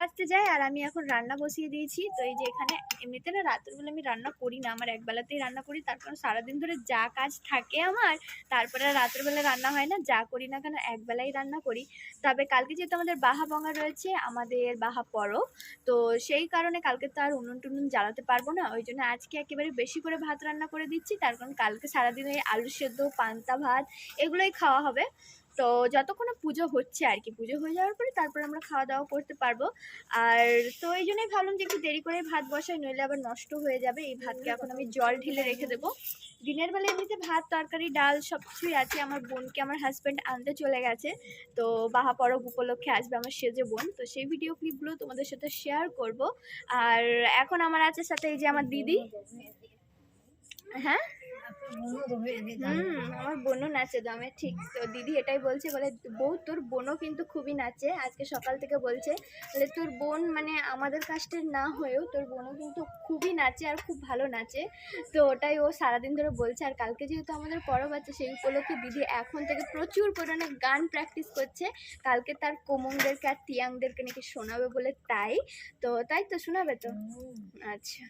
আসতে যাই আর আমি এখন রান্না বসিয়ে দিয়েছি। তো এই যে এখানে এমনিতে না রাতের বেলা আমি রান্না করি না, আমার একবেলাতেই রান্না করি, তার কারণ সারাদিন ধরে যা কাজ থাকে আমার, তারপরে রাতের বেলা রান্না হয় না, যা করি না কেন একবেলাই রান্না করি। তবে কালকে যেহেতু আমাদের বাহা বঙা রয়েছে, আমাদের বাহা পরব, তো সেই কারণে কালকে তো আর উনুন টুনুন জ্বালাতে পারবো না, ওই জন্য আজকে একেবারে বেশি করে ভাত রান্না করে দিচ্ছি, তার কারণ কালকে সারাদিন ওই আলু সেদ্ধ পান্তা ভাত এগুলোই খাওয়া হবে। তো যতক্ষণ না পুজো হচ্ছে আর কি, পুজো হয়ে যাওয়ার পরে তারপর আমরা খাওয়া দাওয়া করতে পারবো। আর তো এই জন্যই ভাবলাম যে একটু দেরি করে ভাত বসাই, নইলে আবার নষ্ট হয়ে যাবে। এই ভাতকে এখন আমি জল ঢেলে রেখে দেবো। দিনের বেলা এমনিতে ভাত তরকারি ডাল সব কিছুই আছে, আমার বোনকে আমার হাজব্যান্ড আনতে চলে গেছে, তো বাহা পরব উপলক্ষে আসবে আমার সেজে বোন, তো সেই ভিডিও ক্লিপগুলো তোমাদের সাথে শেয়ার করব। আর এখন আমার আছে সাথে এই যে আমার দিদি। হ্যাঁ আমার বোনও নাচে দমে, ঠিক। তো দিদি এটাই বলছে, বলে বউ তোর বোনও কিন্তু খুবই নাচে, আজকে সকাল থেকে বলছে, বলে তোর বোন মানে আমাদের কাস্টের না হয়েও তোর বোনও কিন্তু খুবই নাচে আর খুব ভালো নাচে। তো ওটাই ও সারাদিন ধরে বলছে। আর কালকে যেহেতু আমাদের পরব আছে, সেই উপলক্ষে দিদি এখন থেকে প্রচুর পরিমাণে গান প্র্যাকটিস করছে, কালকে তার কোমংদেরকে আর তিয়াংদেরকে নাকি শোনাবে বলে, তাই তো শোনাবে তো। আচ্ছা।